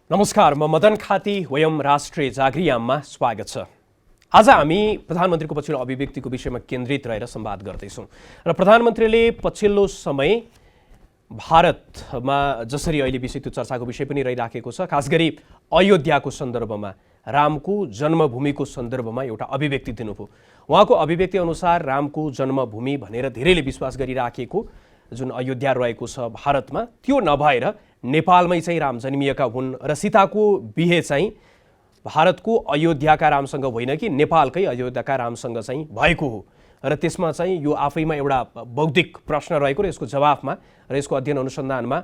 नमस्कार, म मदन खाती वयम राष्ट्रिय जागरियाममा स्वागत छ। आज हामी प्रधानमन्त्रीको पछिल्लो अभिव्यक्तिको विषयमा केन्द्रित रहेर संवाद गर्दैछौँ र प्रधानमन्त्रीले पछिल्लो समय भारतमा जसरी अहिले विषय त्यो चर्चाको विषय पनि रहिराखेको छ, खास गरी अयोध्याको सन्दर्भमा, रामको जन्मभूमिको सन्दर्भमा एउटा अभिव्यक्ति दिनुभयो। उहाँको अभिव्यक्ति अनुसार रामको जन्मभूमि भनेर धेरैले विश्वास गरिराखेको जुन अयोध्या रहेको छ भारतमा, त्यो नभएर नेपालमै चाहिँ राम जन्मिएका हुन् र सीताको बिहे चाहिँ भारतको अयोध्याका रामसँग होइन कि नेपालकै अयोध्याका रामसँग चाहिँ भएको हो र त्यसमा चाहिँ यो आफैमा एउटा बौद्धिक प्रश्न रहेको र यसको जवाफमा र यसको अध्ययन अनुसन्धानमा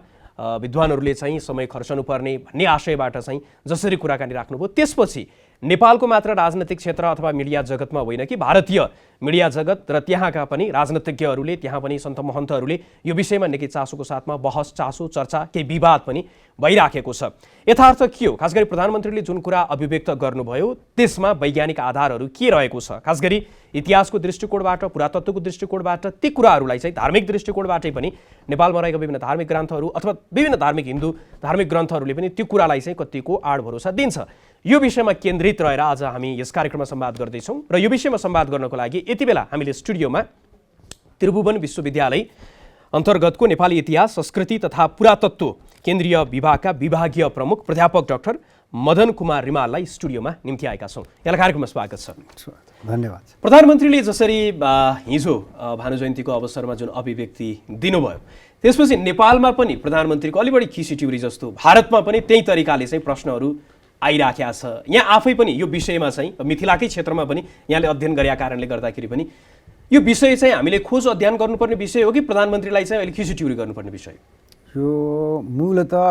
विद्वानहरूले चाहिँ समय खर्चनुपर्ने भन्ने आशयबाट चाहिँ जसरी कुराकानी राख्नुभयो, त्यसपछि नेपालको मात्र राजनैतिक क्षेत्र अथवा मिडिया जगतमा होइन कि भारतीय मिडिया जगत र त्यहाँका पनि राजनीतिज्ञहरूले, त्यहाँ पनि सन्त महन्तहरूले यो विषयमा निकै चासोको साथमा बहस, चासो, चर्चा, केही विवाद पनि भइराखेको छ। यथार्थ के हो? खास गरी प्रधानमन्त्रीले जुन कुरा अभिव्यक्त गर्नुभयो त्यसमा वैज्ञानिक आधारहरू के रहेको छ? खास गरी इतिहासको दृष्टिकोणबाट, पुरातत्वको दृष्टिकोणबाट, ती कुराहरूलाई चाहिँ धार्मिक दृष्टिकोणबाटै पनि नेपालमा रहेका विभिन्न धार्मिक ग्रन्थहरू अथवा विभिन्न धार्मिक हिन्दू धार्मिक ग्रन्थहरूले पनि त्यो कुरालाई चाहिँ कतिको आड भरोसा दिन्छ। यो विषयमा केन्द्रित रहेर आज हामी यस कार्यक्रममा संवाद गर्दैछौँ र यो विषयमा संवाद गर्नको लागि यति बेला हामीले स्टुडियोमा त्रिभुवन विश्वविद्यालय अन्तर्गतको नेपाली इतिहास, संस्कृति तथा पुरातत्व केन्द्रीय विभागका विभागीय प्रमुख प्राध्यापक डाक्टर मदन कुमार रिमाललाई स्टुडियोमा निम्ति आएका छौँ। यहाँलाई कार्यक्रममा स्वागत छ। धन्यवाद। प्रधानमन्त्रीले जसरी हिजो भानु जयन्तीको अवसरमा जुन अभिव्यक्ति दिनुभयो, त्यसपछि नेपालमा पनि प्रधानमन्त्रीको अलि बढी खिसिटिउरी जस्तो भारतमा पनि त्यही तरिकाले चाहिँ प्रश्नहरू आइराखेको छ। यहाँ आफै पनि यो विषयमा चाहिँ मिथिलाकै क्षेत्रमा पनि यहाँले अध्ययन गरेका कारणले गर्दाखेरि पनि यो विषय चाहिँ हामीले खोज अध्ययन गर्नुपर्ने विषय हो कि प्रधानमन्त्रीलाई चाहिँ अहिले खिसिटिउरी गर्नुपर्ने विषय? यो मूलतः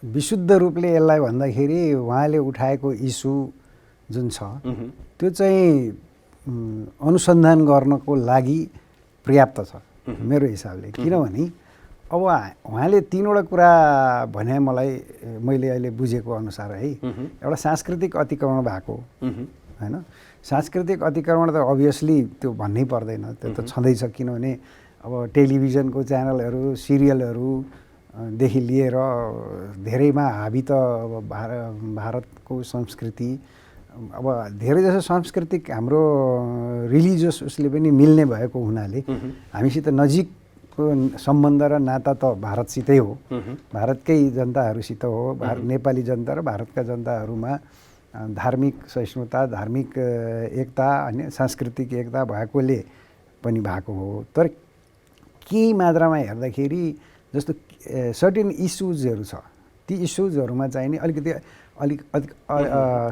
विशुद्ध रूपले यसलाई भन्दाखेरि उहाँले उठाएको इस्यु जुन छ त्यो चाहिँ अनुसन्धान गर्नको लागि पर्याप्त छ मेरो हिसाबले। किनभने अब उहाँले तीनवटा कुरा भने मैले अहिले बुझेको अनुसार है, एउटा सांस्कृतिक अतिक्रमण भएको हैन। सांस्कृतिक अतिक्रमण त अभियसली त्यो भन्नै पर्दैन, त्यो त छँदैछ। किनभने अब टेलिभिजनको च्यानलहरू, सिरियलहरू देखि लिएर धेरैमा हाबी त अब भारतको संस्कृति, अब धेरै जसो सांस्कृतिक हाम्रो रिलिजियस उसले पनि मिल्ने भएको हुनाले हामीसित नजिकको सम्बन्ध र नाता त भारतसितै हो, भारतकै जनताहरूसित हो। नेपाली जनता र भारतका जनताहरूमा धार्मिक सहिष्णुता, धार्मिक एकता अनि सांस्कृतिक एकता भएकोले पनि भएको हो। तर केही मात्रामा हेर्दाखेरि जस्तो सर्टेन इस्युजहरू छ, ती इस्युजहरूमा चाहिँ नि अलिकति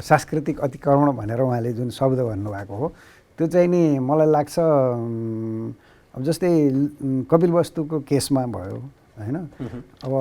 सांस्कृतिक अतिक्रमण भनेर उहाँले जुन शब्द भन्नुभएको हो त्यो चाहिँ नि मलाई लाग्छ अब जस्तै कपिलवस्तुको केसमा भयो हैन, अब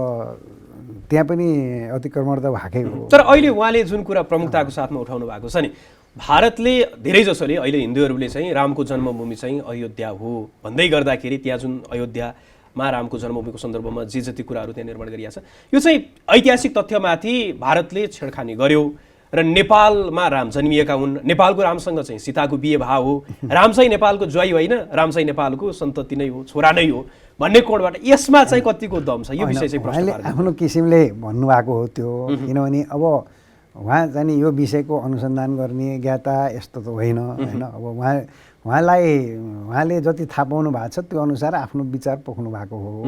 त्यहाँ पनि अतिक्रमण त भएकै हो। तर अहिले उहाँले जुन कुरा प्रमुखताको साथमा उठाउनु भएको छ नि, भारतले धेरै जसोले अहिले हिन्दूहरूले चाहिँ रामको जन्मभूमि चाहिँ अयोध्या हो भन्दै गर्दाखेरि त्यहाँ जुन अयोध्यामा रामको जन्मभूमिको सन्दर्भमा जे जति कुराहरू त्यहाँ निर्माण गरिएको छ, यो चाहिँ ऐतिहासिक तथ्यमाथि भारतले छेडखानी गर्यो र नेपालमा राम जन्मिएका हुन्, नेपालको रामसँग चाहिँ सीताको बिहे भाव हो, राम चाहिँ नेपालको ज्वाइँ होइन, राम चाहिँ नेपालको सन्तति नै हो, छोरा नै हो भन्ने कोणबाट यसमा चाहिँ कतिको दम छ? यो विषय चाहिँ उहाँले आफ्नो किसिमले भन्नुभएको हो त्यो। किनभने अब उहाँ चाहिँ यो विषयको अनुसन्धान गर्ने ज्ञाता यस्तो त होइन हैन। अब उहाँले जति थाहा पाउनु भएको छ त्यो अनुसार आफ्नो विचार पोख्नु भएको हो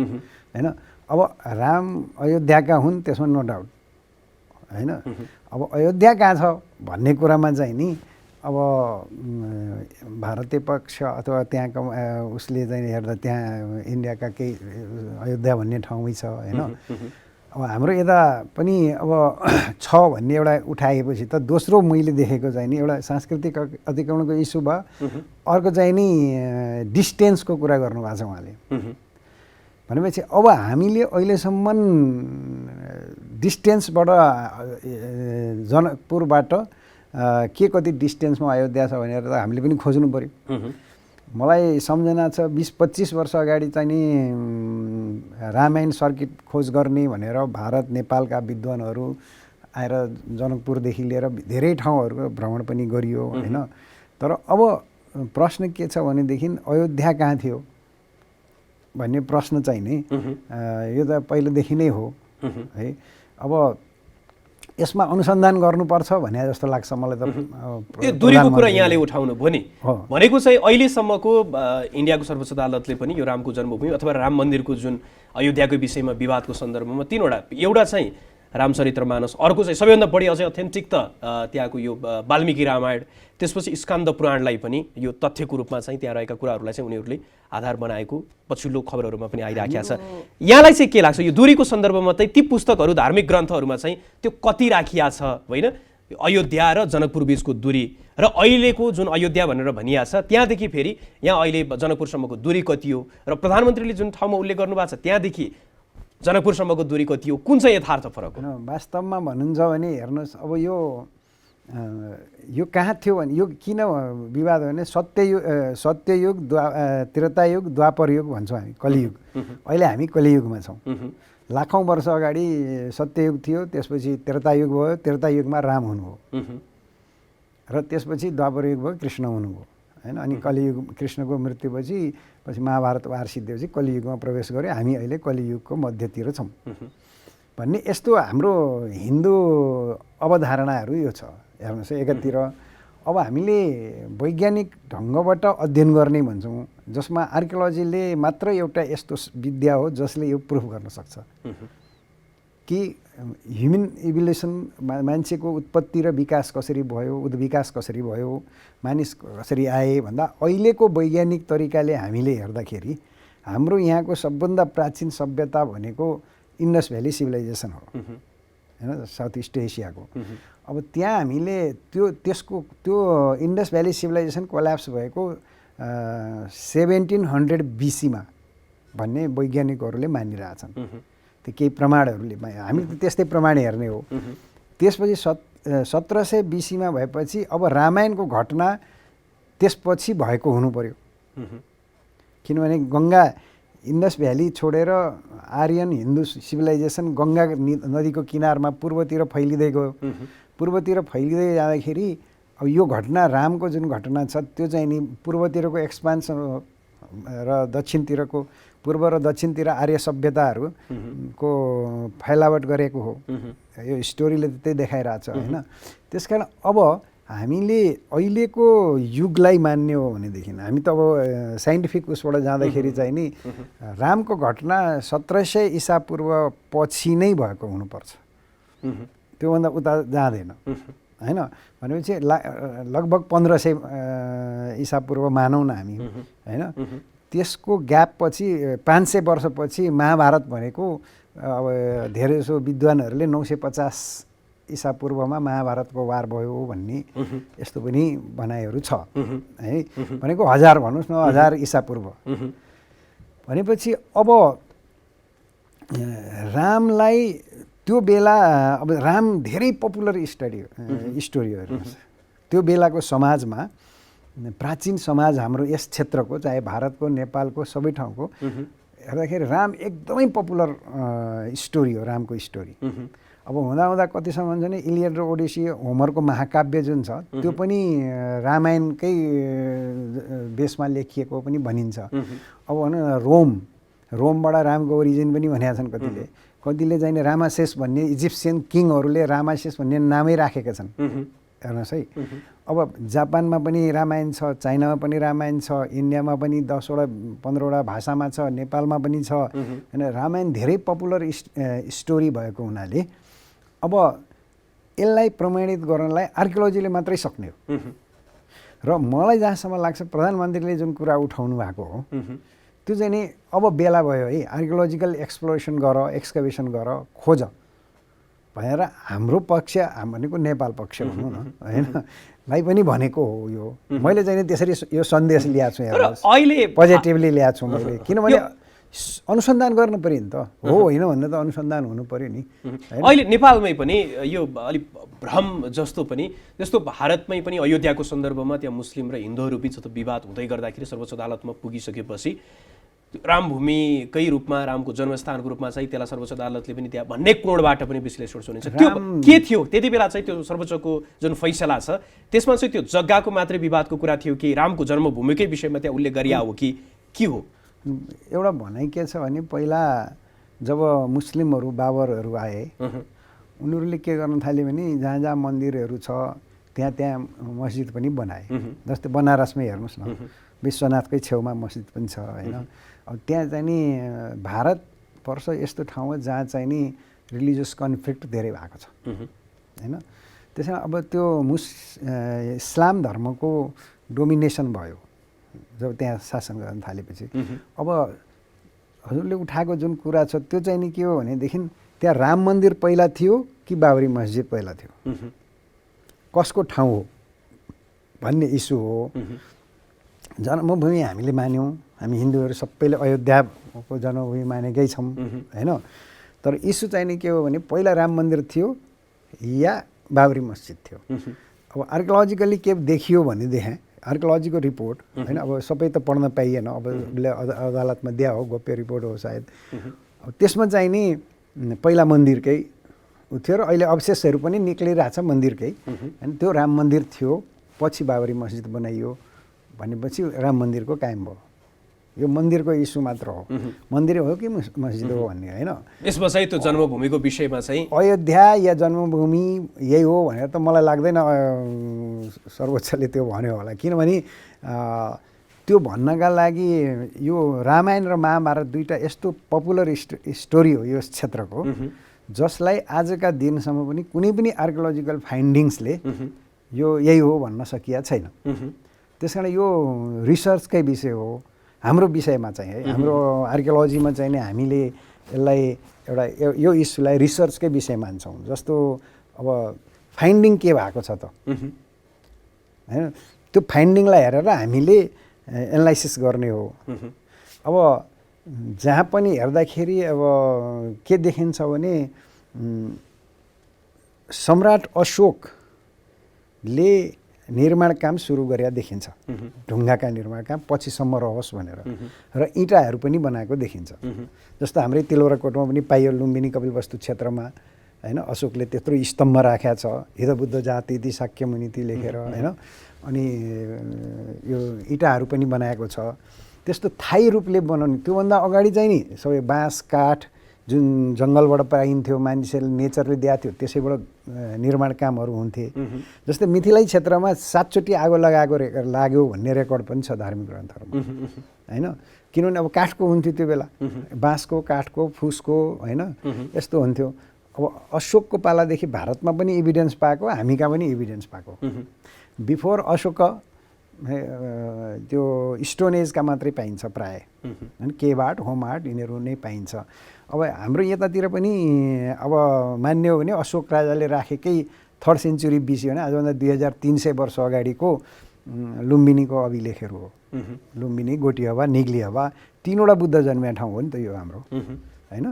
हैन। अब राम अयोध्याका हुन् त्यसमा नो डाउट हैन। अब अयोध्या कहाँ छ भन्ने कुरामा चाहिँ नि अब भारतीय पक्ष अथवा त्यहाँको उसले चाहिँ हेर्दा त्यहाँ इन्डियाका केही अयोध्या भन्ने ठाउँमै छ हैन। अब हाम्रो यता पनि अब छ भन्ने एउटा उठाएपछि त दोस्रो मैले देखेको चाहिँ नि एउटा सांस्कृतिक अतिक्रमणको इस्यु भयो, अर्को चाहिँ नि डिस्टेन्सको कुरा गर्नुभएको छ उहाँले। भनेपछि अब हामीले अहिलेसम्म डिस्टेन्सबाट जनकपुरबाट के कति डिस्टेन्समा अयोध्या छ भनेर त हामीले पनि खोज्नु पर्यो। मलाई सम्झना छ 20-25 वर्ष अगाडि चाहिँ नि रामायण सर्किट खोज गर्ने भनेर भारत नेपालका विद्वानहरू आएर जनकपुरदेखि लिएर धेरै ठाउँहरूको भ्रमण पनि गरियो हैन। तर अब प्रश्न के छ भनेदेखि अयोध्या कहाँ थियो भन्ने प्रश्न चाहिँ नि यो त पहिलेदेखि नै हो है। अब यसमा अनुसन्धान गर्नुपर्छ भने जस्तो लाग्छ मलाई त। यो दूरीको कुरा यहाँले उठाउनु भयो नि, हो। भनेको चाहिँ अहिलेसम्मको इन्डियाको सर्वोच्च अदालतले पनि यो रामको जन्मभूमि अथवा राम मन्दिरको जुन अयोध्याको विषयमा विवादको सन्दर्भमा तीनवटा, एउटा चाहिँ रामचरितमानस, अर्को चाहिँ सबैभन्दा बढी अझै अथेन्टिक त त्यहाँको यो वाल्मिकी रामायण, त्यसपछि स्कान्द पुराणलाई पनि यो तथ्यको रूपमा चाहिँ त्यहाँ रहेका कुराहरूलाई चाहिँ उनीहरूले आधार बनाएको पछिल्लो खबरहरूमा पनि आइराखेको छ। यहाँलाई चाहिँ के लाग्छ यो दूरीको सन्दर्भमा चाहिँ ती पुस्तकहरू धार्मिक ग्रन्थहरूमा चाहिँ त्यो कति राखिया छ, होइन? अयोध्या र जनकपुर बिचको दूरी र अहिलेको जुन अयोध्या भनेर भनिया छ त्यहाँदेखि फेरि यहाँ अहिले जनकपुरसम्मको दूरी कति हो, र प्रधानमन्त्रीले जुन ठाउँमा उल्लेख गर्नुभएको छ त्यहाँदेखि जनकपुरसम्मको दूरी कति हो, कुन चाहिँ यथार्थ फरक हो? वास्तवमा भन्नुहुन्छ भने हेर्नुहोस्, अब यो कहाँ थियो भने यो किन विवाद हो भने सत्ययुग त्रेतायुग द्वापर युग भन्छौँ हामी, कलियुग। अहिले हामी कलियुगमा छौँ। लाखौँ वर्ष अगाडि सत्ययुग थियो, त्यसपछि त्रेतायुग भयो, त्रेतायुगमा राम हुनुभयो, र त्यसपछि द्वापर युग भयो, कृष्ण हुनुभयो, होइन? अनि कलियुग, कृष्णको मृत्युपछि महाभारत वार सिद्धिएपछि कलियुगमा प्रवेश गऱ्यो। हामी अहिले कलियुगको मध्यतिर छौँ भन्ने यस्तो हाम्रो हिन्दू अवधारणाहरू यो छ। हेर्नुहोस्, एकातिर अब हामीले वैज्ञानिक ढङ्गबाट अध्ययन गर्ने भन्छौँ, जसमा आर्कियोलोजीले मात्र एउटा यस्तो विद्या हो जसले यो प्रुफ गर्न सक्छ कि ह्युमन इभोल्युसन, मान्छेको उत्पत्ति र विकास कसरी भयो, उद्विकास कसरी भयो, मानिस कसरी आए भन्दा अहिलेको वैज्ञानिक तरिकाले हामीले हेर्दाखेरि हाम्रो यहाँको सबभन्दा प्राचीन सभ्यता भनेको इन्डस भ्याली सिभिलाइजेसन हो, होइन? साउथ इस्ट एसियाको। अब त्यहाँ हामीले त्यो इन्डस भ्याली सिभिलाइजेसन कोल्याप्स भएको 1700 BC-मा भन्ने वैज्ञानिकहरूले मानिरहेछन्। त्यो केही प्रमाणहरूले, हामी त्यस्तै प्रमाण हेर्ने हो। त्यसपछि 1700 BC-मा भएपछि अब रामायणको घटना त्यसपछि भएको हुनु पर्यो, किनभने गङ्गा इन्डस भ्याली छोडेर आर्यन हिन्दू सिभिलाइजेसन गङ्गा नदीको किनारमा पूर्वतिर फैलिँदै गयो। पूर्वतिर फैलिँदै जाँदाखेरि अब यो घटना, रामको जुन घटना छ त्यो चाहिँ नि पूर्वतिरको एक्सपान्सन र दक्षिणतिरको, पूर्व र दक्षिणतिर आर्य सभ्यताहरूको फैलावट गरेको हो। यो स्टोरीले त्यही देखाइरहेछ, होइन? त्यस कारण अब हामीले अहिलेको युगलाई मान्ने हो भनेदेखि हामी त अब साइन्टिफिक उसबाट जाँदाखेरि चाहिँ नि रामको घटना 1700 ईसा पूर्व पछि नै भएको हुनुपर्छ, त्योभन्दा उता जाँदैन, होइन? भनेपछि लगभग 1500 ईसा पूर्व मानौँ न हामी, होइन? त्यसको ग्याप पछि 500 वर्षपछि महाभारत भनेको अब धेरैजसो विद्वानहरूले 950 ईसा पूर्वमा महाभारतको वार भयो भन्ने यस्तो पनि भनाइहरू छ, है? भनेको 1000 भन्नुहोस् न, 1000 ईसा पूर्व भनेपछि अब रामलाई त्यो बेला, अब राम धेरै पपुलर स्टोरी हो। त्यो बेलाको समाजमा, प्राचीन समाज हाम्रो यस क्षेत्रको, चाहे भारतको, नेपालको, सबै ठाउँको हेर्दाखेरि राम एकदमै पपुलर स्टोरी हो, रामको स्टोरी। अब हुँदा कतिसम्म भन्छ भने इलियड र ओडिसी, होमरको महाकाव्य जुन छ त्यो पनि रामायणकै बेसमा लेखिएको पनि भनिन्छ। अब भनौँ न रोमबाट रामको ओरिजिन पनि भनेका छन् कतिले चाहिँ रामासेस भन्ने इजिप्सियन किङहरूले रामासेस भन्ने नामै राखेका छन्। हेर्नुहोस् है, अब जापानमा पनि रामायण छ, चाइनामा पनि रामायण छ, इन्डियामा पनि 10वटा 15वटा भाषामा छ, नेपालमा पनि छ, होइन? रामायण धेरै पपुलर स्टोरी भएको हुनाले अब यसलाई प्रमाणित गर्नलाई आर्कियोलोजीले मात्रै सक्ने हो। र मलाई जहाँसम्म लाग्छ प्रधानमन्त्रीले जुन कुरा उठाउनु भएको हो त्यो चाहिँ नि अब बेला भयो है, आर्कियोलोजिकल एक्सप्लोरेसन गर, एक्सकभेसन गर, खोज भनेर हाम्रो पक्ष, भनेको नेपाल पक्ष भनौँ न, होइन, लाई पनि भनेको हो। यो मैले चाहिँ त्यसरी यो सन्देश ल्याएको छु, हेर्नुहोस्, अहिले पोजिटिभली ल्याएको छु मैले, किनभने अनुसन्धान गर्नु पर्यो नि त, हो होइन भन्ने त अनुसन्धान हुनु पर्यो नि। अहिले नेपालमै पनि यो अलिक भ्रम जस्तो पनि, जस्तो भारतमै पनि अयोध्याको सन्दर्भमा त्यहाँ मुस्लिम र हिन्दूहरू बिच विवाद हुँदै गर्दाखेरि सर्वोच्च अदालतमा पुगिसकेपछि रामभूमिकै रूपमा, रामको जन्मस्थानको रूपमा चाहिँ त्यसलाई सर्वोच्च अदालतले पनि त्यहाँ भन्ने कोणबाट पनि विश्लेषण सुनिन्छ। त्यो के थियो त्यति बेला चाहिँ त्यो सर्वोच्चको जुन फैसला छ त्यसमा चाहिँ त्यो जग्गाको मात्रै विवादको कुरा थियो कि रामको जन्मभूमिकै विषयमा त्यहाँ उल्लेख गरिया हो कि के हो? एउटा भनाइ के छ भने पहिला जब मुस्लिमहरू, बाबरहरू आए उनीहरूले के गर्न थाले भने जहाँ जहाँ मन्दिरहरू छ त्यहाँ मस्जिद पनि बनाए। जस्तै बनारसमै हेर्नुहोस् न, विश्वनाथकै छेउमा मस्जिद पनि छ होइन। अब त्यहाँ चाहिँ नि भारतवर्ष यस्तो ठाउँ हो जहाँ चाहिँ नि रिलिजियस कन्फ्लिक्ट धेरै भएको छ होइन। त्यसमा अब त्यो इस्लाम धर्मको डोमिनेसन भयो जब त्यहाँ शासन गर्न थालेपछि। अब हजुरले उठाएको जुन कुरा छ त्यो चाहिँ नि के हो भनेदेखि त्यहाँ राम मन्दिर पहिला थियो कि बाबरी मस्जिद पहिला थियो, कसको ठाउँ हो भन्ने इस्यु हो। जन्मभूमि हामीले मान्यौँ, हामी हिन्दूहरू सबैले अयोध्याको जन्मभूमि मानेकै छौँ होइन। तर इस्यु चाहिँ नि के हो भने पहिला राम मन्दिर थियो या बाबरी मस्जिद थियो। अब आर्कियोलोजिकली के देखियो भनेदेखि आर्कियोलोजीको रिपोर्ट होइन, अब सबै त पढ्न पाइएन, अब उसले अदालतमा दिया हो, गोप्य रिपोर्ट हो सायद। अब त्यसमा चाहिँ नि पहिला मन्दिरकै उ थियो र अहिले अवशेषहरू पनि निक्लिरहेछ मन्दिरकै होइन। त्यो राम मन्दिर थियो, पछि बाबरी मस्जिद बनाइयो भनेपछि राम मन्दिरको कायम भयो। यो मन्दिरको इस्यु मात्र हो, मन्दिर हो कि मस्जिद हो भन्ने होइन। यसमा चाहिँ त्यो जन्मभूमिको विषयमा चाहिँ अयोध्या या जन्मभूमि यही हो भनेर त मलाई लाग्दैन सर्वोच्चले त्यो भन्यो होला। किनभने त्यो भन्नका लागि यो रामायण र महाभारत दुईटा यस्तो पपुलर स्टोरी हो यस क्षेत्रको, जसलाई आजका दिनसम्म पनि कुनै पनि आर्कियोलोजिकल फाइन्डिङ्सले यो यही हो भन्न सकिया छैन। त्यस कारण यो रिसर्चकै विषय हो हाम्रो विषयमा चाहिँ है। हाम्रो आर्कियोलोजीमा चाहिँ नि हामीले यसलाई एउटा यो इस्युलाई रिसर्चकै विषय मान्छौँ। जस्तो अब फाइन्डिङ के भएको छ त होइन, त्यो फाइन्डिङलाई हेरेर हामीले एनालाइसिस गर्ने हो। अब जहाँ पनि हेर्दाखेरि अब के देखिन्छ भने सम्राट अशोकले निर्माण काम सुरु गरेर देखिन्छ, ढुङ्गाका निर्माण काम पछिसम्म रहोस् भनेर, र इँटाहरू पनि बनाएको देखिन्छ। जस्तो हाम्रै तिलौराकोटमा पनि पाइयो लुम्बिनी कपिलवस्तु क्षेत्रमा होइन, अशोकले त्यत्रो स्तम्भ राखेको छ, हितबुद्ध जाति ती शाक्य मुनिति लेखेर होइन। अनि यो इँटाहरू पनि बनाएको छ। त्यस्तो थायी रूपले बनाउने, त्योभन्दा अगाडि चाहिँ नि सबै बाँस काठ जुन जङ्गलबाट पाइन्थ्यो, मान्छेले नेचरले दिएको थियो त्यसैबाट निर्माण कामहरू हुन्थे। जस्तै मिथिलै क्षेत्रमा 7 चोटि आगो लाग्यो भन्ने रेकर्ड पनि छ धार्मिक ग्रन्थहरूमा होइन। किनभने अब काठको हुन्थ्यो त्यो बेला, बाँसको काठको फुसको होइन, यस्तो हुन्थ्यो। अब अशोकको पालादेखि भारतमा पनि इभिडेन्स पाएको, हामी कहाँ पनि इभिडेन्स पाएको। बिफोर अशोक त्यो स्टोन एजका मात्रै पाइन्छ प्राय होइन, केभ आर्ट होम आर्ट यिनीहरू नै पाइन्छ। अब हाम्रो यतातिर पनि अब मान्ने हो भने अशोक राजाले राखेकै 3rd सेन्चुरी बिसी भने आजभन्दा 2300 वर्ष अगाडिको लुम्बिनीको अभिलेखहरू हो। लुम्बिनी, गोटिहवा, निग्लिहवा तीनवटा बुद्ध जन्मिया ठाउँ हो नि त यो हाम्रो होइन।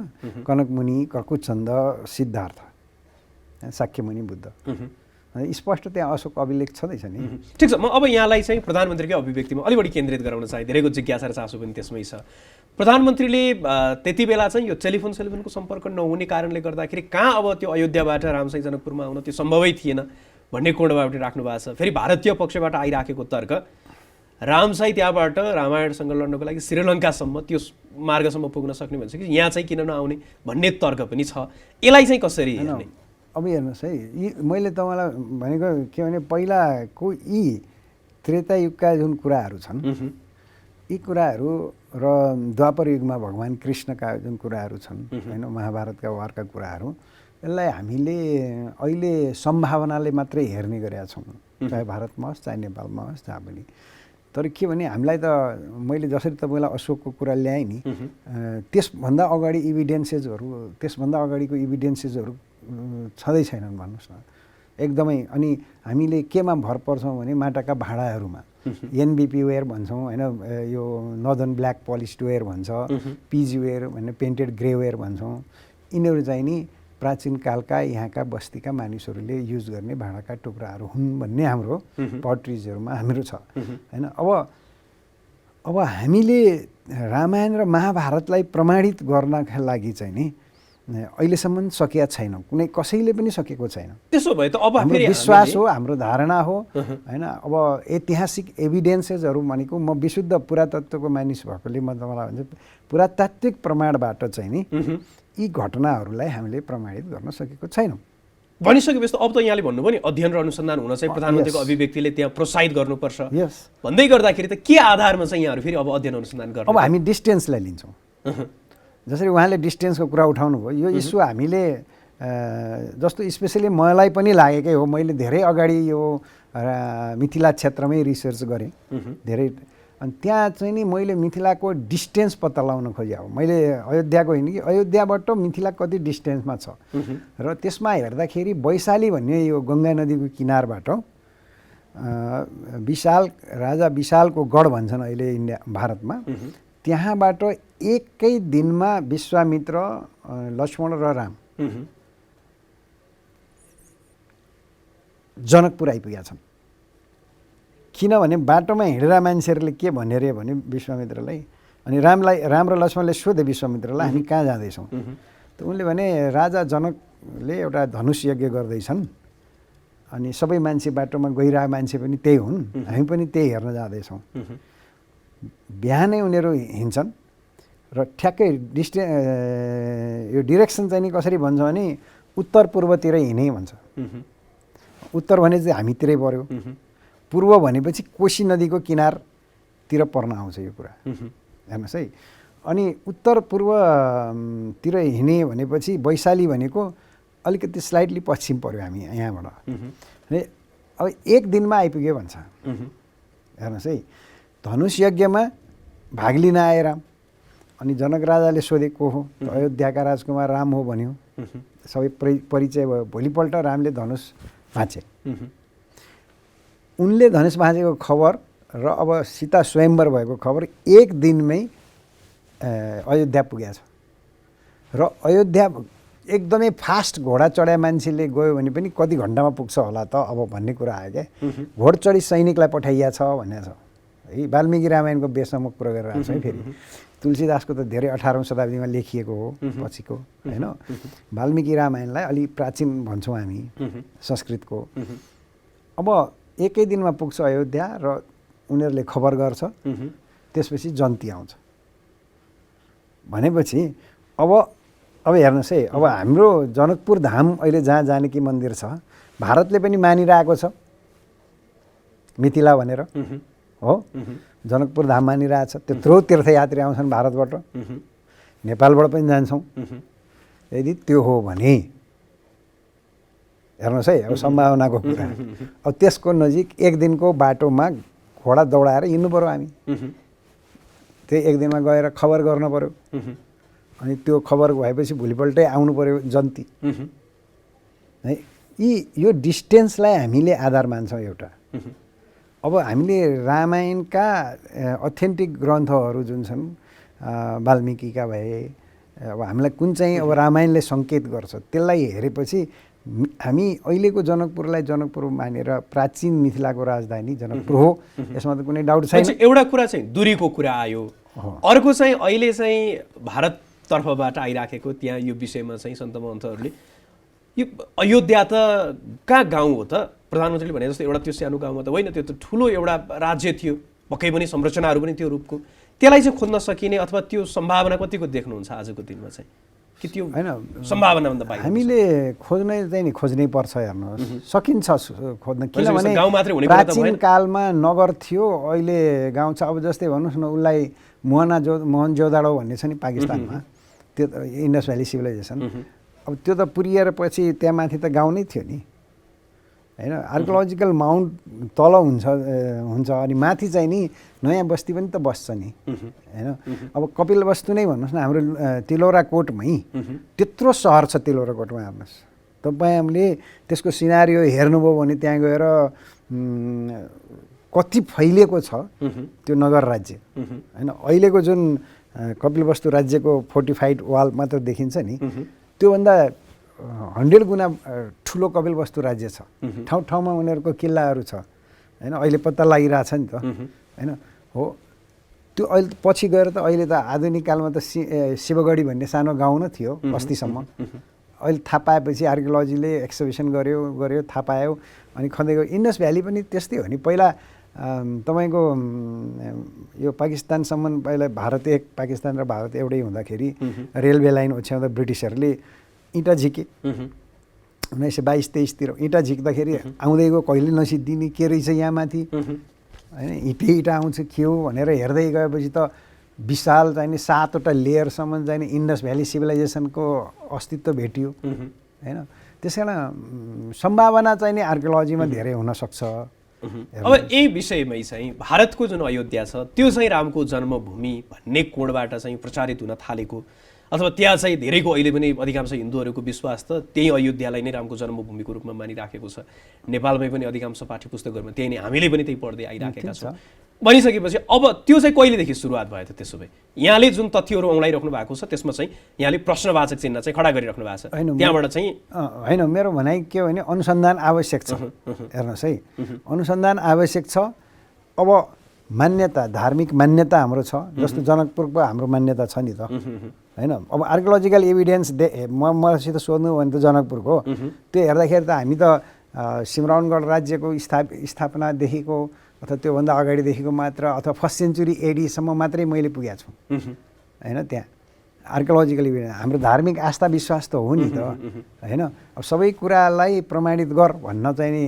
कनकमुनि, ककुचन्द, सिद्धार्थ, शाक्यमुनि, बुद्ध, स्पष्ट त्यहाँ अशोक अभिलेख छँदैछ नि। ठिक छ, म अब यहाँलाई चाहिँ प्रधानमन्त्रीकै अभिव्यक्तिमा अलि बढी केन्द्रित गराउन चाहे, धेरैको जिज्ञासा र चासो पनि त्यसमै छ। प्रधानमन्त्रीले त्यति बेला चाहिँ यो टेलिफोनको सम्पर्क नहुने कारणले गर्दाखेरि कहाँ अब त्यो अयोध्याबाट रामसाई जनकपुरमा आउन त्यो सम्भवै थिएन भन्ने कोणबाट राख्नु भएको छ। फेरि भारतीय पक्षबाट आइराखेको तर्क रामसाई त्यहाँबाट रामायणसँग लड्नको लागि श्रीलङ्कासम्म त्यो मार्गसम्म पुग्न सक्ने भन्छ कि यहाँ चाहिँ किन नआउने भन्ने तर्क पनि छ। यसलाई चाहिँ कसरी हेर्ने? अब हेर्नुहोस् है, यी मैले तपाईँलाई भनेको के भने पहिलाको यी त्रेतायुगका जुन कुराहरू छन्, यी कुराहरू र द्वापर युगमा भगवान् कृष्णका जुन कुराहरू छन् होइन, महाभारतका वारका कुराहरू, यसलाई हामीले अहिले सम्भावनाले मात्रै हेर्ने गरेका छौँ, चाहे भारतमा होस् चाहे नेपालमा होस् जहाँ पनि। तर के भने हामीलाई त मैले जसरी तपाईँलाई अशोकको कुरा ल्याएँ नि, त्यसभन्दा अगाडि इभिडेन्सेसहरू, त्यसभन्दा अगाडिको इभिडेन्सेसहरू छँदै छैनन् भन्नुहोस् न एकदमै। अनि हामीले केमा भर पर्छौँ भने माटाका भाँडाहरूमा, एनबिपी वेयर भन्छौँ होइन, यो नर्दर्न ब्ल्याक पलिस्ड वेयर भन्छ, पिजी वेयर भन्ने पेन्टेड ग्रे वेयर भन्छौँ। यिनीहरू चाहिँ नि प्राचीन कालका यहाँका बस्तीका मानिसहरूले युज गर्ने भाँडाका टुक्राहरू हुन् भन्ने हाम्रो पट्रिजहरूमा हाम्रो छ होइन। अब हामीले रामायण र महाभारतलाई प्रमाणित गर्नका लागि चाहिँ नि अहिलेसम्म सकिया छैन, कुनै कसैले पनि सकेको छैन। त्यसो भए त अब हाम्रो विश्वास हो, हाम्रो धारणा हो होइन। अब ऐतिहासिक एभिडेन्सेसहरू भनेको म विशुद्ध पुरातत्वको मानिस भएकोले म तपाईँलाई भन्छु, पुरातात्विक प्रमाणबाट चाहिँ नि यी घटनाहरूलाई हामीले प्रमाणित गर्न सकेको छैनौँ। भनिसकेपछि अब त यहाँले भन्नुभयो नि अध्ययन र अनुसन्धान हुन चाहिँ प्रधानमन्त्रीको अभिव्यक्तिले त्यहाँ प्रोत्साहित गर्नुपर्छ यस भन्दै गर्दाखेरि त के आधारमा चाहिँ यहाँहरू फेरि अब अध्ययन अनुसन्धान गर्ने? अब हामी डिस्टेन्सलाई लिन्छौँ। जसरी उहाँले डिस्टेन्सको कुरा उठाउनु भयो, यो इस्यु हामीले जस्तो स्पेसली मलाई पनि लागेकै हो। मैले धेरै अगाडि यो मिथिला क्षेत्रमै रिसर्च गरेँ धेरै, अनि त्यहाँ चाहिँ नि मैले मिथिलाको डिस्टेन्स पत्ता लगाउन खोजेँ। अब मैले अयोध्याको होइन कि अयोध्याबाट मिथिला कति डिस्टेन्समा छ र त्यसमा हेर्दाखेरि वैशाली भन्ने यो गङ्गा नदीको किनारबाट विशाल राजा विशालको गढ भन्छन् अहिले इन्डिया भारतमा, त्यहाँबाट एकै दिनमा विश्वामित्र, लक्ष्मण र राम जनकपुर आइपुगेका छन्। किनभने बाटोमा हिँडेर मान्छेहरूले के भने रे भने विश्वामित्रलाई, अनि राम र लक्ष्मणले सोधे विश्वामित्रलाई हामी कहाँ जाँदैछौँ? त उनले भने राजा जनकले एउटा धनुष यज्ञ गर्दैछन् अनि सबै मान्छे बाटोमा गइरहेको मान्छे पनि त्यही हुन्, हामी पनि त्यही हेर्न जाँदैछौँ। बिहानै उनीहरू हिँड्छन् र ठ्याक्कै यो डिरेक्सन चाहिँ नि कसरी भन्छ भने उत्तर पूर्वतिर हिँडे भन्छ। उत्तर भने चाहिँ हामीतिरै पर्यो, पूर्व भनेपछि कोशी नदीको किनारतिर पर्न आउँछ यो कुरा, हेर्नुहोस् है। अनि उत्तर पूर्वतिर हिँडे भनेपछि वैशाली भनेको अलिकति स्लाइटली पश्चिम पर्यो हामी यहाँबाट। अब एक दिनमा आइपुग्यो भन्छ, हेर्नुहोस् है। धनुष यज्ञमा भाग लिन आए राम, अनि जनक राजाले सोधे को हो? अयोध्याका राजकुमार राम हो भन्यो। सबै परिचय भयो। भोलिपल्ट रामले धनुष भाँचे। उनले धनुष भाँचेको खबर र अब सीता स्वयम्वर भएको खबर एक दिनमै अयोध्या पुगेको छ। र अयोध्या एकदमै फास्ट घोडा चढाए मान्छेले गयो भने पनि कति घन्टामा पुग्छ होला त अब भन्ने कुरा आयो क्या। घोडचढी सैनिकलाई पठाइया छ भन्ने छ है। वाल्मीकि रामायणको बेसमा म कुरा गरिरहेको छु है। फेरि तुलसीदासको त धेरै 18औं शताब्दीमा लेखिएको हो पछिको, होइन। वाल्मीकि रामायणलाई अलि प्राचीन भन्छौँ हामी संस्कृतको। अब एकै दिनमा पुग्छ अयोध्या र उनीहरूले खबर गर्छ, त्यसपछि जन्ती आउँछ भनेपछि अब हेर्नुहोस् है। अब हाम्रो जनकपुर धाम अहिले जहाँ जानकी मन्दिर छ, भारतले पनि मानिरहेको छ मिथिला भनेर, हो। जनकपुर धाम मानिरहेछ। त्यत्रो तीर्थयात्री आउँछन् भारतबाट, नेपालबाट पनि जान्छौँ। यदि त्यो हो भने हेर्नुहोस् है, अब सम्भावनाको कुरा। अब त्यसको नजिक एक दिनको बाटोमा घोडा दौडाएर हिँड्नु पऱ्यो हामी। त्यही एक दिनमा गएर खबर गर्नु पऱ्यो, अनि त्यो खबर भएपछि भोलिपल्टै आउनु पऱ्यो जन्ती है। यो डिस्टेन्सलाई हामीले आधार मान्छौँ एउटा। अब हामीले रामायणका अथेन्टिक ग्रन्थहरू जुन छन् वाल्मीकिका भए, अब हामीलाई कुन चाहिँ अब रामायणले सङ्केत गर्छ त्यसलाई हेरेपछि हामी अहिलेको जनकपुरलाई जनकपुर मानेर प्राचीन मिथिलाको राजधानी जनकपुर हो, यसमा त कुनै डाउट छैन। एउटा कुरा चाहिँ दूरीको कुरा आयो, अर्को चाहिँ अहिले चाहिँ भारत तर्फबाट आइराखेको त्यहाँ यो विषयमा चाहिँ सन्त महन्तहरूले यो अयोध्या त कहाँ गाउँ हो त? प्रधानमन्त्रीले भने जस्तो एउटा त्यो सानो गाउँमा त होइन, त्यो त ठुलो एउटा राज्य थियो, पक्कै पनि संरचनाहरू पनि त्यो रूपको। त्यसलाई चाहिँ खोज्न सकिने अथवा त्यो सम्भावना कतिको देख्नुहुन्छ आजको दिनमा चाहिँ? कि त्यो होइन सम्भावनाभन्दा बाहिर हामीले खोज्नै चाहिँ नि खोज्नै पर्छ। हेर्नुहोस् सकिन्छ खोज्न, किनभने गाउँ मात्रै हुने प्राचीन कालमा नगर थियो, अहिले गाउँ छ। अब जस्तै भन्नुहोस् न, उसलाई मोहनजोदाडो भन्ने छ नि पाकिस्तानमा, त्यो इन्डस भ्याली सिभिलाइजेसन। अब त्यो त पुरिएर पछि त्यहाँ माथि त गाउँ नै थियो नि, होइन। आर्कियोलोजिकल माउन्ट तल हुन्छ अनि माथि चाहिँ नि नयाँ बस्ती पनि त बस्छ नि, होइन। अब कपिल वस्तु नै भन्नुहोस् न, हाम्रो तिलौरा कोटमै त्यत्रो सहर छ। तिलौरा कोटमा हेर्नुहोस्, तपाईँले त्यसको सिनारियो हेर्नुभयो भने त्यहाँ गएर कति फैलिएको छ त्यो नगर राज्य, होइन। अहिलेको जुन कपिल वस्तु राज्यको फोर्टिफाइड वाल मात्र देखिन्छ नि, त्योभन्दा 100 गुणा ठुलो कपिल वस्तु राज्य छ। ठाउँ ठाउँमा उनीहरूको किल्लाहरू छ, होइन। अहिले पत्ता लागिरहेछ नि त, होइन। हो, त्यो अहिले पछि गएर त अहिले त आधुनिक कालमा त शिवगढी भन्ने सानो गाउँ न थियो बस्तीसम्म। अहिले थाहा पाएपछि आर्कियोलोजीले एक्सकभेसन गर्यो थाहा पायो, अनि खन्दै गयो। इन्डस भ्याली पनि त्यस्तै हो नि। पहिला तपाईँको यो पाकिस्तानसम्म पहिला पाकिस्तान र भारत एउटै हुँदाखेरि रेलवे लाइन ओछ्याउँदा ब्रिटिसहरूले इँटा झिके, 1922-23तिर इँटा झिक्दाखेरि आउँदै गयो, कहिले नसिद्धिने के रहेछ यहाँ माथि होइन, इँटा आउँछ के हो भनेर हेर्दै गएपछि त विशाल चाहिने 7वटा लेयरसम्म चाहिने इन्डस भ्याली सिभिलाइजेसनको अस्तित्व भेटियो होइन। त्यस कारण सम्भावना चाहिँ नि आर्कियोलोजीमा धेरै हुनसक्छ। अब यही विषयमै चाहिँ भारतको जुन अयोध्या छ त्यो चाहिँ रामको जन्मभूमि भन्ने कोणबाट चाहिँ प्रचारित हुन थालेको, अथवा त्यहाँ चाहिँ धेरैको अहिले पनि अधिकांश हिन्दूहरूको विश्वास त त्यही अयोध्यालाई नै रामको जन्मभूमिको रूपमा मानिराखेको छ। नेपालमै पनि अधिकांश पाठ्यपुस्तकहरूमा त्यही नै, हामीले पनि त्यही पढ्दै आइराखेका छौँ। भनिसकेपछि अब त्यो चाहिँ कहिलेदेखि सुरुवात भयो त? त्यसो भए यहाँले जुन तथ्यहरू औँलाइराख्नु भएको छ त्यसमा चाहिँ यहाँले प्रश्नवाचक चिन्ह चाहिँ खडा गरिराख्नु भएको छ, त्यहाँबाट चाहिँ होइन, मेरो भनाइ के हो भने अनुसन्धान आवश्यक छ। हेर्नुहोस् है, अनुसन्धान आवश्यक छ। अब मान्यता, धार्मिक मान्यता हाम्रो छ, जस्तो जनकपुरको हाम्रो मान्यता छ नि त होइन। अब आर्कियोलोजिकल एभिडेन्स मसित सोध्नु भने त जनकपुरको त्यो हेर्दाखेरि त हामी त सिमराउनगढ राज्यको स्थापनादेखिको अथवा त्योभन्दा अगाडिदेखिको मात्र अथवा 1st सेन्चुरी एडीसम्म मात्रै मैले पुगेको छु होइन। त्यहाँ आर्कियोलोजिकल इभिडेन्स हाम्रो धार्मिक आस्था विश्वास त हो नि त होइन। अब सबै कुरालाई प्रमाणित गर भन्न चाहिँ नि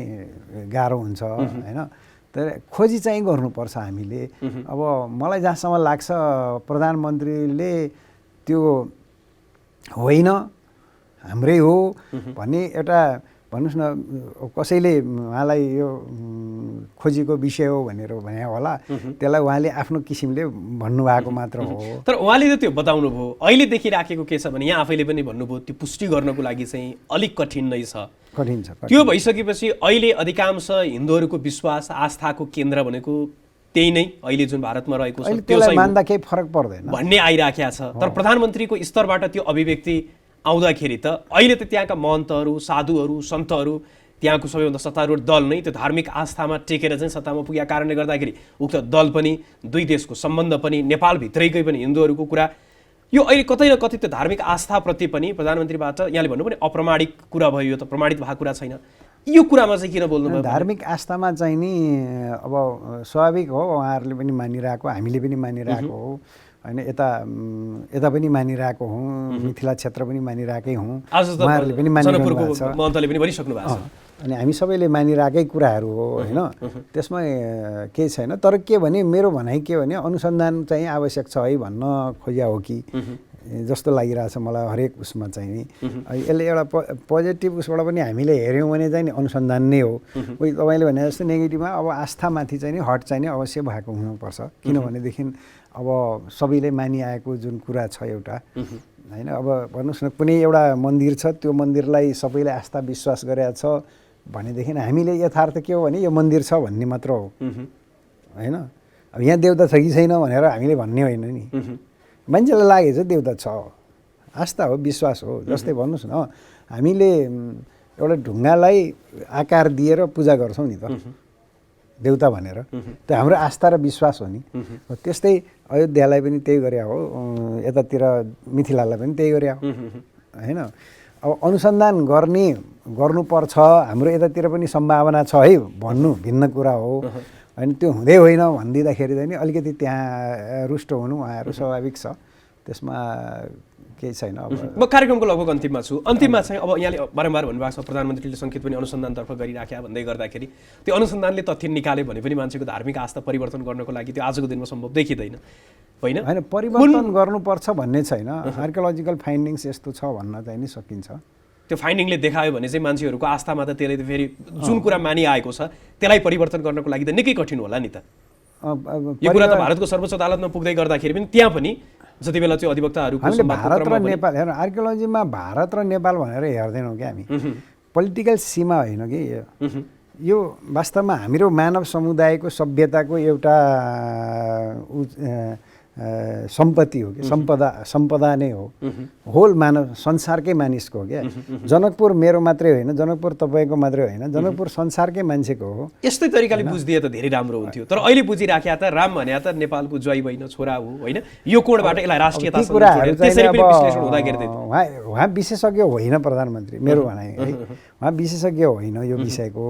गाह्रो हुन्छ होइन। तर खोजी चाहिँ गर्नुपर्छ हामीले। अब मलाई जहाँसम्म लाग्छ प्रधानमन्त्रीले त्यो होइन हाम्रै हो भन्ने एउटा भन्नुहोस् न, कसैले उहाँलाई यो खोजीको विषय हो भनेर भने होला, त्यसलाई उहाँले आफ्नो किसिमले भन्नुभएको मात्र हो। तर उहाँले त त्यो बताउनु भयो। अहिले देखिराखेको के छ भने यहाँ आफैले पनि भन्नुभयो त्यो पुष्टि गर्नको लागि चाहिँ अलिक कठिन नै छ। कठिन छ। त्यो भइसकेपछि अहिले अधिकांश हिन्दूहरूको विश्वास आस्थाको केन्द्र भनेको त्यही नै अहिले जुन भारतमा रहेको छ त्यो चाहिँ मान्दा केही फरक पर्दैन भन्ने आइराखेको छ। तर प्रधानमन्त्रीको स्तरबाट त्यो अभिव्यक्ति आउँदाखेरि त अहिले त त्यहाँका महन्तहरू, साधुहरू, सन्तहरू, त्यहाँको सबैभन्दा सत्तारूढ दल नै त्यो धार्मिक आस्थामा टेकेर चाहिँ सत्तामा पुगेका कारणले गर्दाखेरि उक्त दल पनि, दुई देशको सम्बन्ध पनि, नेपालभित्रैकै पनि हिन्दूहरूको कुरा, यो अहिले कतै न कतै त्यो धार्मिक आस्थाप्रति पनि प्रधानमन्त्रीबाट यहाँले भन्नु पनि अप्रमाणिक कुरा भयो, यो त प्रमाणित भएको कुरा छैन। यो कुरामा चाहिँ किन बोल्नुभयो? धार्मिक आस्थामा चाहिँ नि अब स्वाभाविक हो, उहाँहरूले पनि मानिरहेको, हामीले पनि मानिरहेको हो होइन। यता पनि मानिरहेको हौँ, मिथिला क्षेत्र पनि मानिरहेकै हौँ, उहाँहरूले पनि मानिरहेको छ, महन्तले पनि भनिसक्नु भएको छ। अनि हामी सबैले मानिरहेकै कुराहरू हो होइन। त्यसमा केही छैन। तर के भने मेरो भनाइ के भने अनुसन्धान चाहिँ आवश्यक छ है भन्न खोजिया हो कि जस्तो लागिरहेछ मलाई हरेक उसमा चाहिँ नि। यसले एउटा पोजिटिभ उसबाट पनि हामीले हेऱ्यौँ भने चाहिँ नि अनुसन्धान नै हो। उही तपाईँले भने जस्तो नेगेटिभमा अब आस्थामाथि चाहिँ नि हट चाहिँ नि अवश्य भएको हुनुपर्छ। किनभनेदेखि अब सबैले मानिआएको जुन कुरा छ एउटा होइन। अब भन्नुहोस् न, कुनै एउटा मन्दिर छ, त्यो मन्दिरलाई सबैले आस्था विश्वास गरेका छ भनेदेखि हामीले यथार्थ के हो भने यो मन्दिर छ भन्ने मात्र हो होइन। अब यहाँ देवता छ कि छैन भनेर हामीले भन्ने होइन नि। मान्छेलाई लागेको छ देवता छ, आस्था हो, विश्वास हो। जस्तै भन्नुहोस् न, हामीले एउटा ढुङ्गालाई आकार दिएर पूजा गर्छौँ नि त देवता भनेर, त्यो हाम्रो आस्था र विश्वास हो नि। त्यस्तै अयोध्यालाई पनि त्यही गरे हो, यतातिर मिथिलालाई पनि त्यही गरे हो होइन। अब अनुसन्धान गर्नुपर्छ, हाम्रो यतातिर पनि सम्भावना छ है भन्नु भिन्न कुरा हो होइन। त्यो हुँदै होइन भनिदिँदाखेरि चाहिँ अलिकति त्यहाँ रुष्ट हुनु उहाँहरू स्वाभाविक छ, त्यसमा केही छैन। अब म कार्यक्रमको लगभग अन्तिममा छु। अन्तिममा चाहिँ अब यहाँले बारम्बार भन्नुभएको छ प्रधानमन्त्रीले सङ्केत पनि अनुसन्धानतर्फ गरिराख्या भन्दै गर्दाखेरि त्यो अनुसन्धानले तथ्य निकाल्यो भने पनि मान्छेको धार्मिक आस्था परिवर्तन गर्नको लागि त्यो आजको दिनमा सम्भव देखिँदैन होइन। होइन, परिवर्तन गर्नुपर्छ भन्ने छैन। आर्कियोलोजिकल फाइन्डिङ्स यस्तो छ भन्न चाहिँ नि सकिन्छ। त्यो फाइन्डिङले देखायो भने चाहिँ मान्छेहरूको आस्थामा त त्यसले फेरि जुन कुरा मानिआएको छ त्यसलाई परिवर्तन गर्नको लागि त निकै कठिन होला नि त। यो कुरा त भारतको सर्वोच्च अदालतमा पुग्दै गर्दाखेरि पनि त्यहाँ पनि जति बेला चाहिँ अधिवक्ताहरूको भारत र नेपाल हेर्नु, आर्कियोलोजीमा भारत र नेपाल भनेर हेर्दैनौँ क्या हामी, पोलिटिकल सीमा होइन कि यो वास्तवमा हाम्रो मानव समुदायको सभ्यताको एउटा सम्पत्ति हो कि सम्पदा नै हो, होल मानव संसारकै मानिसको हो क्या। जनकपुर मेरो मात्रै होइन, जनकपुर तपाईँको मात्रै होइन, जनकपुर संसारकै मान्छेको हो। यस्तै तरिकाले बुझिदिए त धेरै राम्रो हुन्थ्यो। तर अहिले बुझिराख्या त राम भने त नेपालको ज्वाइँ होइन, छोरा हो होइन। यो कोणबाट यसलाई राष्ट्रियतासँग उहाँ विशेषज्ञ होइन प्रधानमन्त्री, मेरो भनाइ है। उहाँ विशेषज्ञ होइन यो विषयको।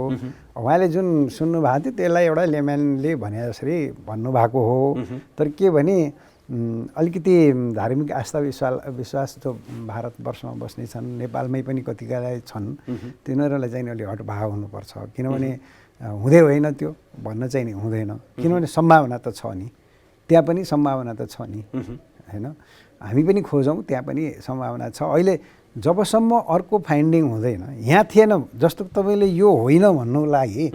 उहाँले जुन सुन्नुभएको थियो त्यसलाई एउटा लेम्यानले भने जसरी भन्नुभएको हो। तर के भने अलिकति धार्मिक आस्था विश्वास जो भारतवर्षमा बस्ने छन्, नेपालमै पनि कतिकालाई छन्, तिनीहरूलाई चाहिँ अलि हटभाव हुनुपर्छ। किनभने हुँदै होइन त्यो भन्न चाहिँ नि हुँदैन, किनभने सम्भावना त छ नि, त्यहाँ पनि सम्भावना त छ नि होइन। हामी पनि खोजौँ, त्यहाँ पनि सम्भावना छ। अहिले जबसम्म अर्को फाइन्डिङ हुँदैन, यहाँ थिएन जस्तो तपाईँले यो होइन भन्नु लागि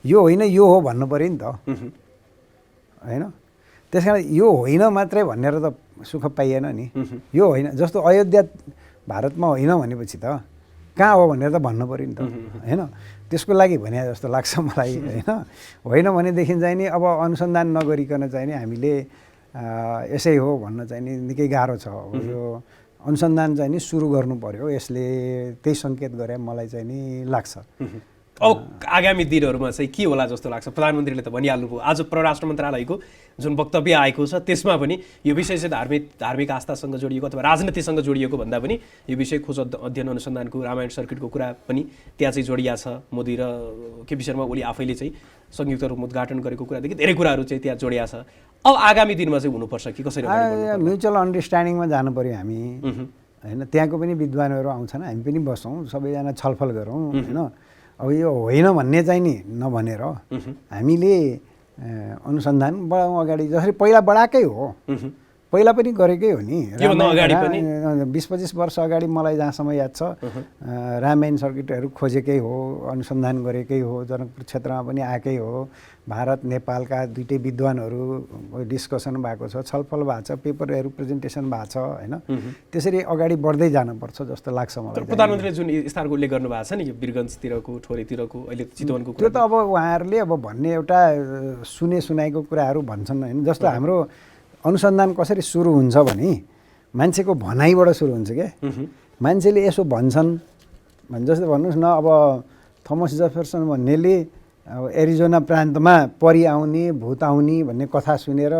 यो होइन यो हो भन्नु पऱ्यो नि त होइन। त्यस कारण यो होइन मात्रै भनेर त सुख पाइएन नि। यो होइन, जस्तो अयोध्या भारतमा होइन भनेपछि त कहाँ हो भनेर त भन्नु पऱ्यो नि त होइन। त्यसको लागि भने जस्तो लाग्छ मलाई होइन। होइन भनेदेखि चाहिँ नि अब अनुसन्धान नगरिकन चाहिँ नि हामीले यसै हो भन्न चाहिँ नि निकै गाह्रो छ। अब यो अनुसन्धान चाहिँ नि सुरु गर्नु पर्यो, यसले त्यही सङ्केत गरे मलाई चाहिँ नि लाग्छ। अब आगामी दिनहरूमा चाहिँ के होला जस्तो लाग्छ? प्रधानमन्त्रीले त भनिहाल्नुभयो, आज परराष्ट्र मन्त्रालयको जुन वक्तव्य आएको छ त्यसमा पनि यो विषय चाहिँ धार्मिक आस्थासँग जोडिएको अथवा राजनीतिसँग जोडिएको भन्दा पनि यो विषय खोज अध्ययन अनुसन्धानको रामायण सर्किटको कुरा पनि त्यहाँ चाहिँ जोडिया छ। मोदी र केपी शर्मा ओली आफैले चाहिँ संयुक्त रूपमा उद्घाटन गरेको कुरादेखि धेरै कुराहरू चाहिँ त्यहाँ जोडिया छ। अब आगामी दिनमा चाहिँ हुनुपर्छ कि कसरी म्युचुअल अन्डरस्ट्यान्डिङमा जानु पऱ्यो हामी होइन। त्यहाँको पनि विद्वानहरू आउँछन्, हामी पनि बसौँ, सबैजना छलफल गरौँ होइन। अब यो होइन भन्ने चाहिँ नि नभनेर हामीले अनुसन्धान बढाउँ अगाडि, जसरी पहिला बढाएकै हो, पहिला पनि गरेकै हो नि। 20-25 वर्ष अगाडि मलाई जहाँसम्म याद छ रामायण सर्किटहरू खोजेकै हो, अनुसन्धान गरेकै हो, जनकपुर क्षेत्रमा पनि आएकै हो। भारत नेपालका दुईटै विद्वानहरू डिस्कसन भएको छ, छलफल भएको छ, पेपरहरू प्रेजेन्टेसन भएको छ होइन। त्यसरी अगाडि बढ्दै जानुपर्छ जस्तो लाग्छ मलाई। प्रधानमन्त्रीले जुन स्थानको उल्लेख गर्नुभएको छ नि, यो वीरगन्जतिरको, ठोरेतिरको, अहिले चितवनको, त्यो त अब उहाँहरूले अब भन्ने एउटा सुनाइको कुराहरू भन्छन् होइन। जस्तो हाम्रो अनुसन्धान कसरी सुरु हुन्छ भने मान्छेको भनाइबाट सुरु हुन्छ क्या। मान्छेले यसो भन्छन् जस्तो भन्नुहोस् न, अब थोमस जेफरसन भन्नेले अब एरिजोना प्रान्तमा परी आउने भूत आउने भन्ने कथा सुनेर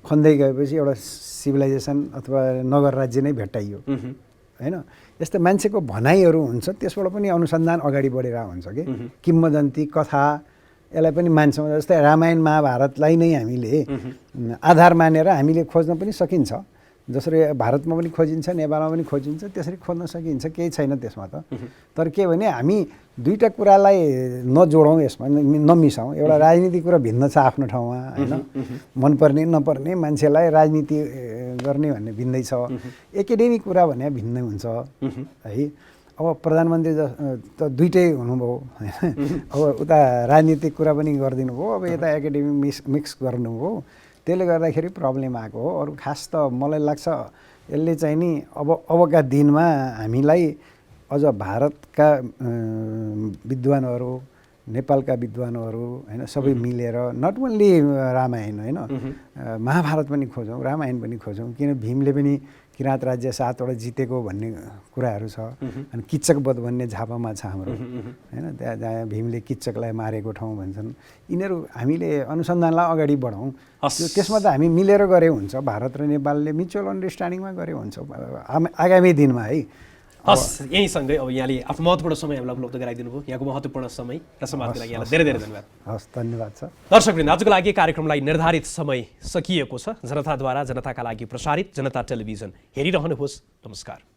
खन्दै गएपछि एउटा सिभिलाइजेसन अथवा नगर राज्य नै भेट्टाइयो होइन। यस्तो मान्छेको भनाइहरू हुन्छ, त्यसबाट पनि अनुसन्धान अगाडि बढेर हुन्छ कि। किम्वदन्ती कथा यसलाई पनि मान्छौँ। जस्तै रामायण महाभारतलाई नै हामीले आधार मानेर हामीले खोज्न पनि सकिन्छ, जसरी भारतमा पनि खोजिन्छ, नेपालमा पनि खोजिन्छ, त्यसरी खोज्न सकिन्छ, केही छैन त्यसमा त। तर के भने हामी दुईवटा कुरालाई नजोडौँ, यसमा नमिसाउँ। एउटा राजनीतिक कुरा भिन्न छ आफ्नो ठाउँमा होइन, मनपर्ने नपर्ने मान्छेलाई राजनीति गर्ने भन्ने भिन्दै छ, एकाडेमिक कुरा भने भिन्नै हुन्छ है। अब प्रधानमन्त्री त दुइटै हुनुभयो होइन। अब उता राजनीतिक कुरा पनि गरिदिनु भयो, अब यता एकाडेमिक मिक्स गर्नुभयो, त्यसले गर्दाखेरि प्रब्लम आएको हो। अरू खास त मलाई लाग्छ यसले चाहिँ नि अबका दिनमा हामीलाई अझ भारतका विद्वानहरू, नेपालका विद्वानहरू होइन, सबै मिलेर नट ओन्ली रामायण होइन, महाभारत पनि खोजौँ, रामायण पनि खोजौँ। किन भीमले पनि किराँत राज्य 7वटा जितेको भन्ने कुराहरू छ। अनि किच्चक वध भन्ने झापामा छ हाम्रो होइन, त्यहाँ भीमले किच्चकलाई मारेको ठाउँ भन्छन्। यिनीहरू हामीले अनुसन्धानलाई अगाडि बढाउँ, त्यसमा त हामी मिलेर गरे हुन्छ। भारत र नेपालले म्युचुअल अन्डरस्ट्यान्डिङमा गरे हुन्छ आगामी दिनमा है। हस्, यहीँसँगै अब यहाँले आफ्नो महत्त्वपूर्ण समय हामीलाई उपलब्ध गराइदिनु भयो। यहाँको महत्त्वपूर्ण समय र समाजको लागि यहाँलाई धेरै धेरै धन्यवाद। हस्, धन्यवाद छ। दर्शकवृन्द, आजको लागि कार्यक्रमलाई निर्धारित समय सकिएको छ। जनताद्वारा जनताका लागि प्रसारित जनता टेलिभिजन हेरिरहनुहोस्। नमस्कार।